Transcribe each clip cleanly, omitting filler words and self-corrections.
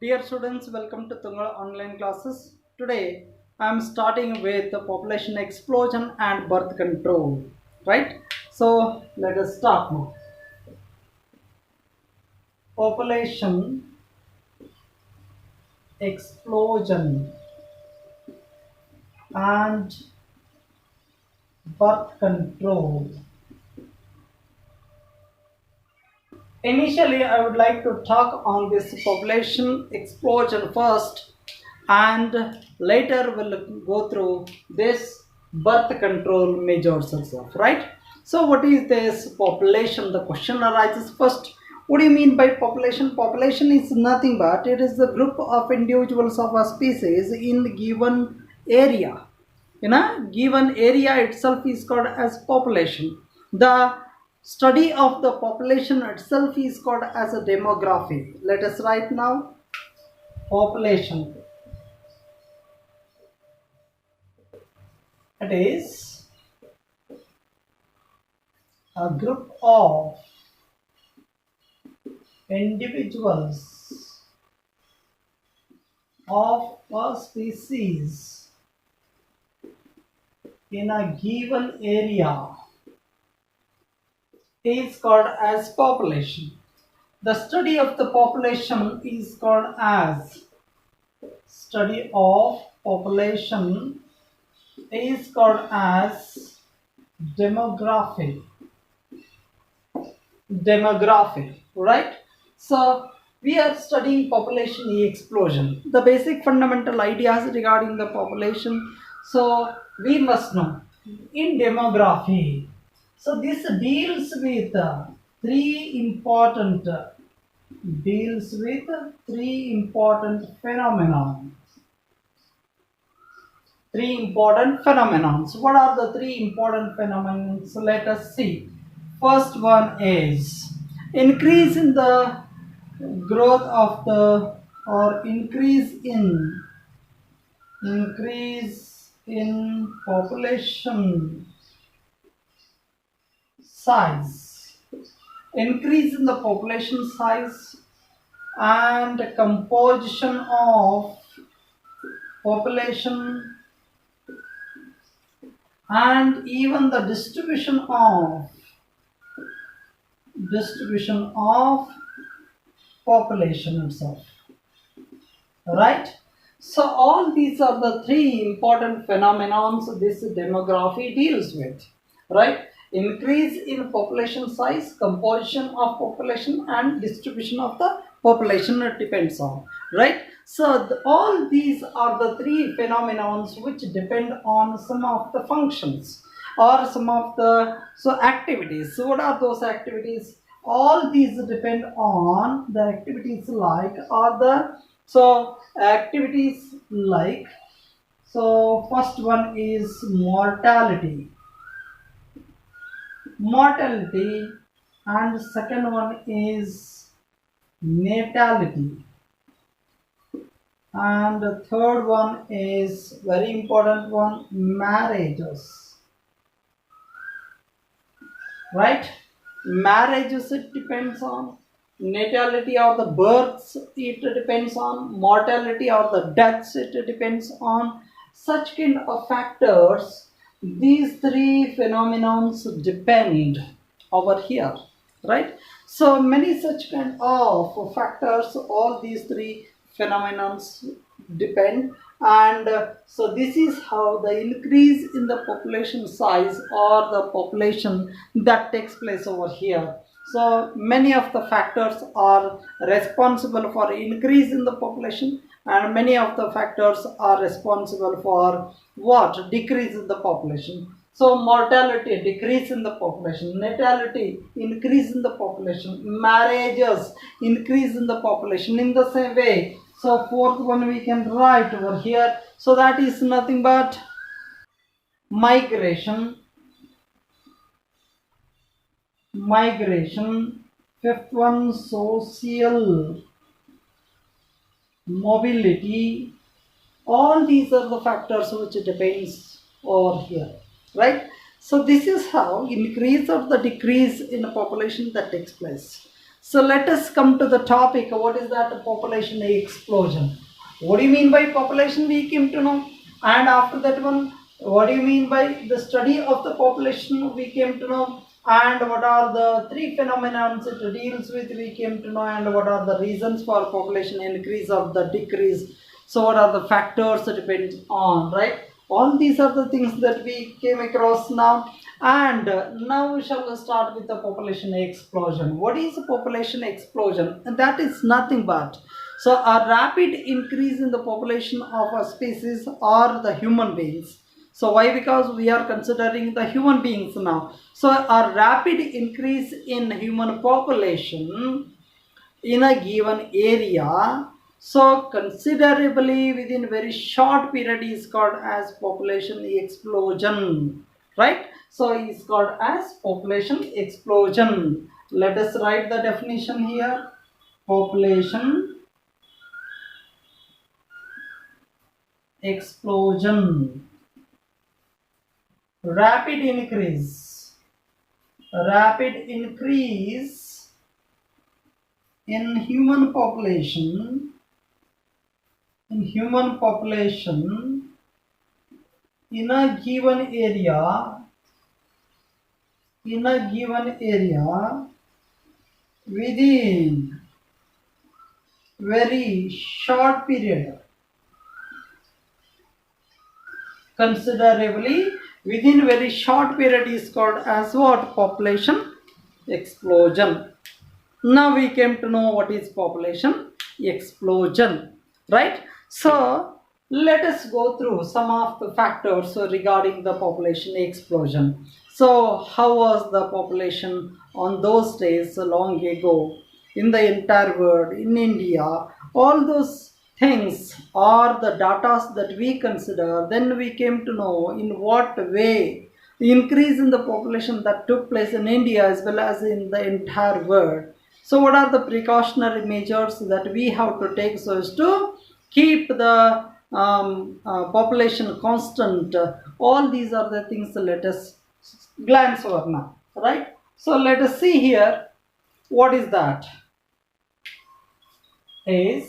Dear students, welcome to Tungal online classes. Today I am starting with the population explosion and birth control. Right? So let us start now. Population explosion and birth control. Initially, I would like to talk on this population explosion first, and later we'll go through this birth control measures itself, right? So, what is this population? The question arises first. What do you mean by population? Population is nothing but it is the group of individuals of a species in given area. In a given area itself is called as population. The study of the population itself is called as a demography. Let us write now population. It is a group of individuals of a species in a given area is called as population. The study of the population is called as study of population is called as demography. Demography, right? So we are studying population explosion. The basic fundamental ideas regarding the population. So we must know in demography. So this deals with three important phenomena. What are the three important phenomena? So let us see. First one is increase in the growth of the or increase in population size. Increase in the population size and composition of population and even the distribution of population itself, right? So all these are the three important phenomena this demography deals with, right? Increase in population size, composition of population and distribution of the population it depends on, right? So all these are the three phenomena which depend on some of the functions or some of the activities. So what are those activities? All these depend on the activities like activities like, so first one is mortality, and second one is natality, and the third one is very important one, marriages, right? Marriages it depends on, natality or the births it depends on, mortality or the deaths it depends on. Such kind of factors, these three phenomena depend over here, right? So many such kind of factors, all these three phenomena depend, and so this is how the increase in the population size or the population that takes place over here. So many of the factors are responsible for increase in the population, and many of the factors are responsible for what? Decrease in the population. So mortality, decrease in the population, natality, increase in the population, marriages, increase in the population. In the same way, so fourth one we can write over here. So that is nothing but migration. Fifth one, social mobility. All these are the factors which depends over here, right? So this is how increase or the decrease in the population that takes place. So let us come to the topic. What is that? Population explosion. What do you mean by population? We came to know. And after that one, what do you mean by the study of the population? We came to know. And what are the three phenomena it deals with? We came to know. And what are the reasons for population increase or the decrease? So what are the factors that depend on, right? All these are the things that we came across now. And now we shall start with the population explosion. What is a population explosion? And that is nothing but so a rapid increase in the population of a species or the human beings. So why? Because we are considering the human beings now. So a rapid increase in human population in a given area, so considerably within very short period, is called as population explosion, right? So it's called as population explosion. Let us write the definition here. Population explosion. Rapid increase in human population in a given area within very short period, considerably within very short period, is called as what? Population explosion. Now we came to know what is population explosion, right? So let us go through some of the factors regarding the population explosion. So how was the population on those days long ago in the entire world, in India? All those things are the data that we consider. Then we came to know in what way the increase in the population that took place in India as well as in the entire world. So what are the precautionary measures that we have to take so as to keep the population constant? All these are the things. Let us glance over now, right? So let us see here. What is that? Is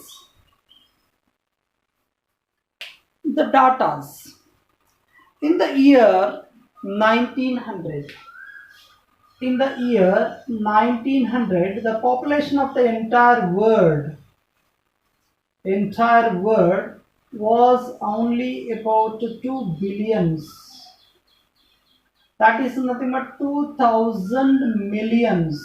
the datas in the year 1900. In the year 1900, the population of the entire world was only about 2 billions. That is nothing but 2000 millions.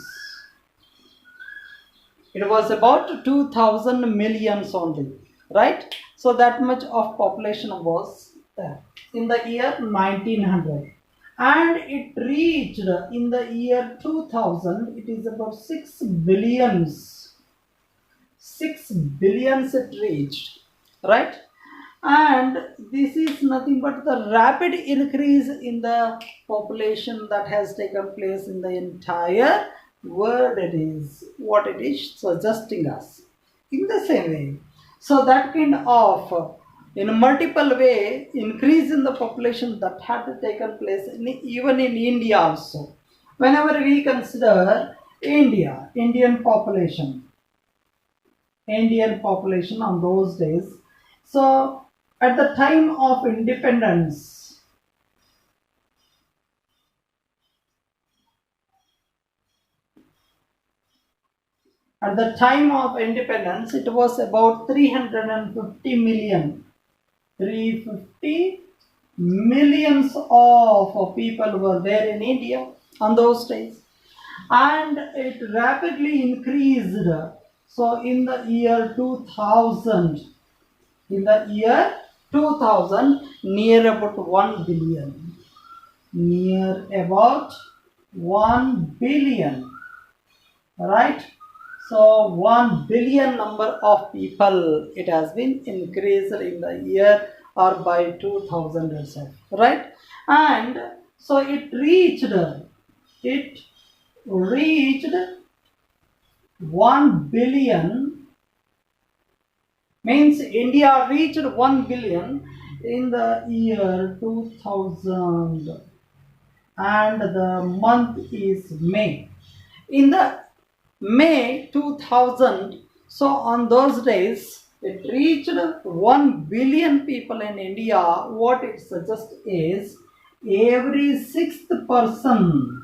It was about 2000 millions only, right? So that much of population was there in the year 1900. And it reached in the year 2000, it is about 6 billions. 6 billions it reached, right? And this is nothing but the rapid increase in the population that has taken place in the entire world. It is what it is suggesting us in the same way. So that kind of in a multiple way increase in the population that had taken place even in India also. Whenever we consider Indian population on those days. So at the time of independence, it was about 350 million. 350 millions of people were there in India on those days, and it rapidly increased. So in the year 2000, near about 1 billion, right? So 1 billion number of people, it has been increased in the year or by 2000 itself, right? And so it reached 1 billion, means India reached 1 billion in the year 2000, and the month is May. In the May 2000, so on those days it reached 1 billion people in India. What it suggests is every sixth person,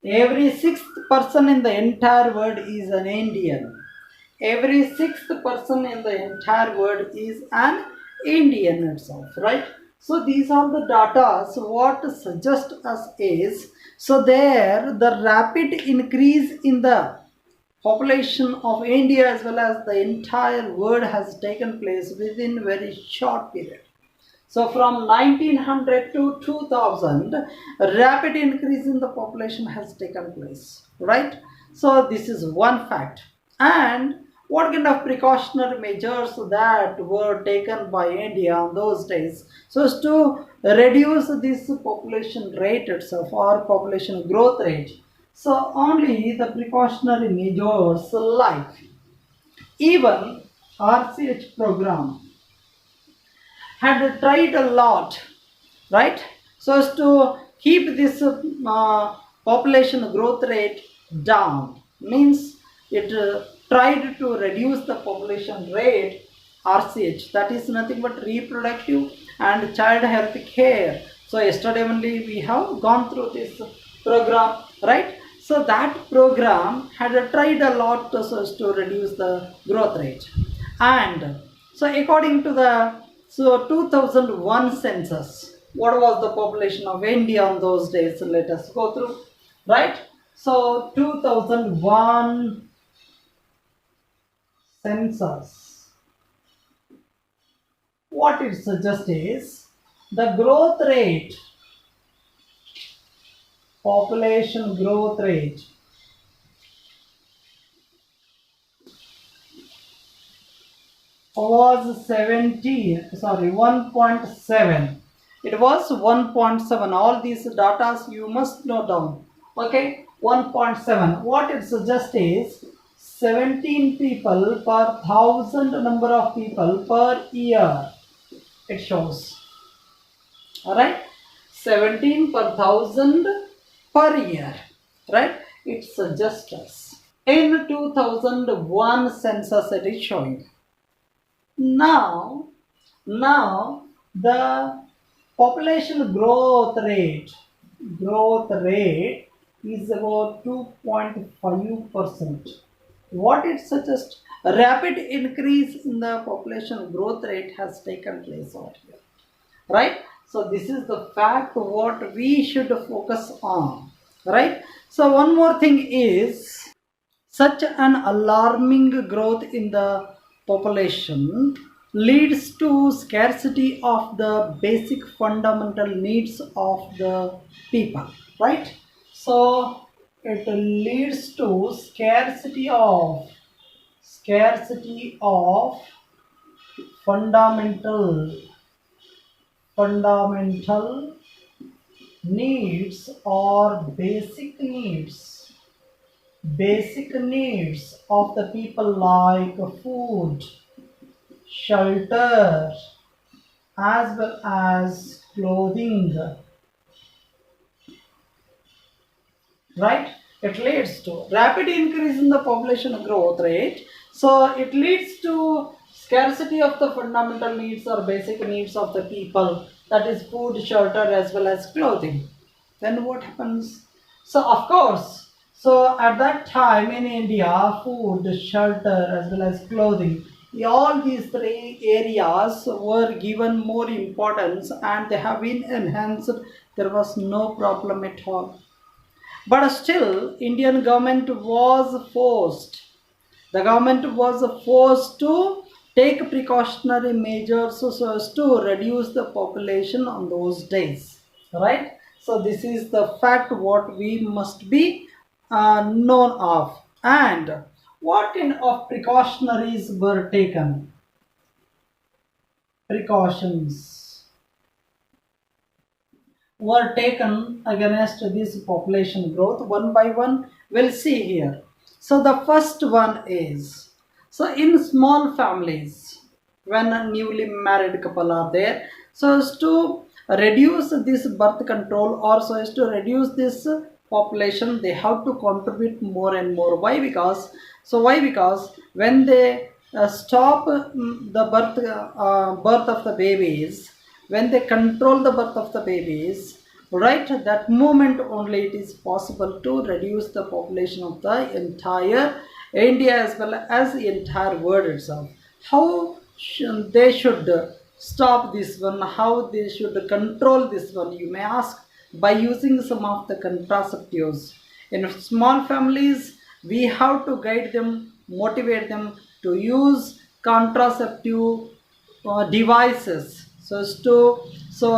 every sixth person in the entire world is an Indian. Every sixth person in the entire world is an Indian itself, right? So these are the data. So what suggest us is, so there the rapid increase in the population of India as well as the entire world has taken place within very short period. So from 1900 to 2000, a rapid increase in the population has taken place, right? So this is one fact. And what kind of precautionary measures that were taken by India on those days so as to reduce this population rate itself or population growth rate? So only the precautionary measures like even RCH program had tried a lot, right? So as to keep this population growth rate down, means it tried to reduce the population rate RCH, that is nothing but reproductive and child health care. So yesterday only we have gone through this program, right? So that program had tried a lot so as to reduce the growth rate. And so according to the 2001 census, what was the population of India on those days? So let us go through, right? So 2001 census, what it suggests is the growth rate, population growth rate was 1.7. It was 1.7. All these data you must note down. Okay, 1.7. What it suggests is 17 people per thousand number of people per year. It shows. Alright, 17 per thousand per year. Right? It suggests us. In 2001 census it is showing. Now the population growth rate is about 2.5%. What it suggests? A rapid increase in the population growth rate has taken place over here, right? So this is the fact what we should focus on, right? So one more thing is, such an alarming growth in the population leads to scarcity of the basic fundamental needs of the people, right? So it leads to scarcity of fundamental needs or basic needs of the people like food, shelter, as well as clothing, right? It leads to rapid increase in the population growth rate. So it leads to scarcity of the fundamental needs or basic needs of the people, that is food, shelter, as well as clothing. Then what happens? So of course, so at that time in India, food, shelter, as well as clothing, all these three areas were given more importance and they have been enhanced. There was no problem at all. But still, Indian government was forced. The government was forced to take precautionary measures so as to reduce the population on those days, right? So this is the fact what we must be known of. And what kind of precautionaries were taken? Precautions were taken against this population growth one by one. We'll see here. So the first one is, so in small families, when a newly married couple are there, so as to reduce this birth control or so as to reduce this population, they have to contribute more and more. Why? Because when they stop the birth of the babies, when they control the birth of the babies, right, that moment only it is possible to reduce the population of the entire India as well as the entire world itself. How they should stop this one, how they should control this one, you may ask. By using some of the contraceptives. In small families, we have to guide them, motivate them to use contraceptive devices so as to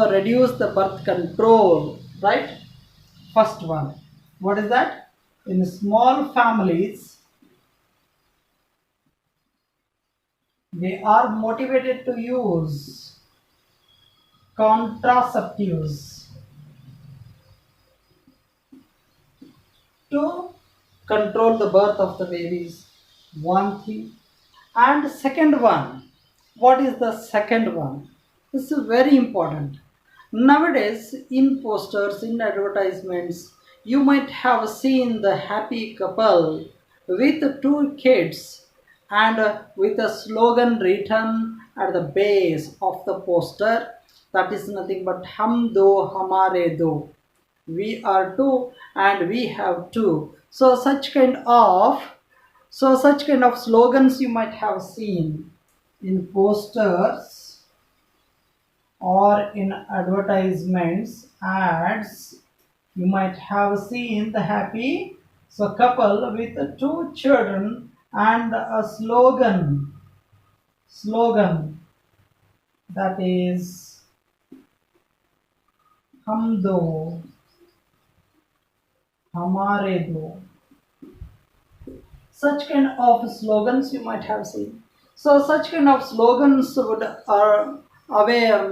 reduce the birth control, right? First one, what is that? In small families, they are motivated to use contraceptives to control the birth of the babies. One thing. And second one, what is the second one? This is very important. Nowadays, in posters, in advertisements, you might have seen the happy couple with two kids and with a slogan written at the base of the poster, that is nothing but hum do hamare do. We are two and we have two. So such kind of slogans you might have seen in posters or in advertisements, ads. You might have seen the happy couple with two children and a slogan that is hum do hamare do. Such kind of slogans you might have seen. So such kind of slogans would are aware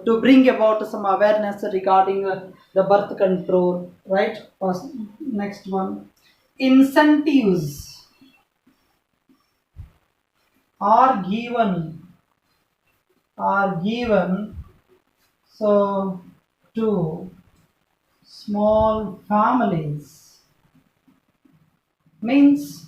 to bring about some awareness regarding the birth control, right? Next one, incentives are given so to small families, means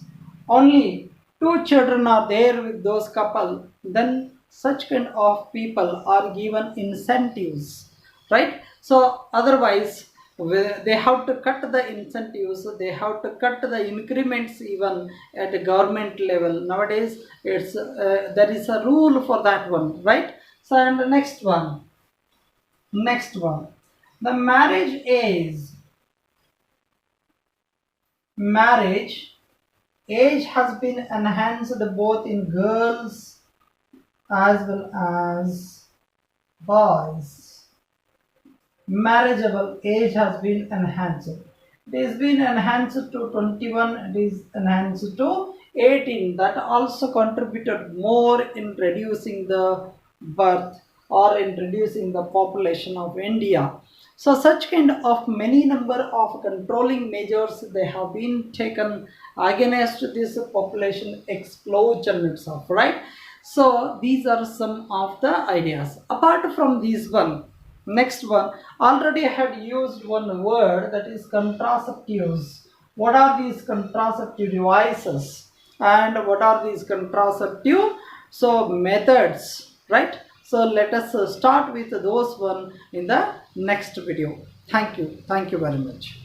only two children are there with those couple, then such kind of people are given incentives, right? So otherwise they have to cut the incentives, they have to cut the increments even at the government level. Nowadays it's there is a rule for that one, right? So, and the next one, the marriage age has been enhanced both in girls as well as boys. Marriageable age has been enhanced. It has been enhanced to 21, it is enhanced to 18. That also contributed more in reducing the birth or in reducing the population of India. So such kind of many number of controlling measures they have been taken against this population explosion itself, right? So these are some of the ideas. Apart from these one, next one, already I had used one word, that is contraceptives. What are these contraceptive devices and what are these contraceptive methods, right? So let us start with those one in the next video. Thank you very much.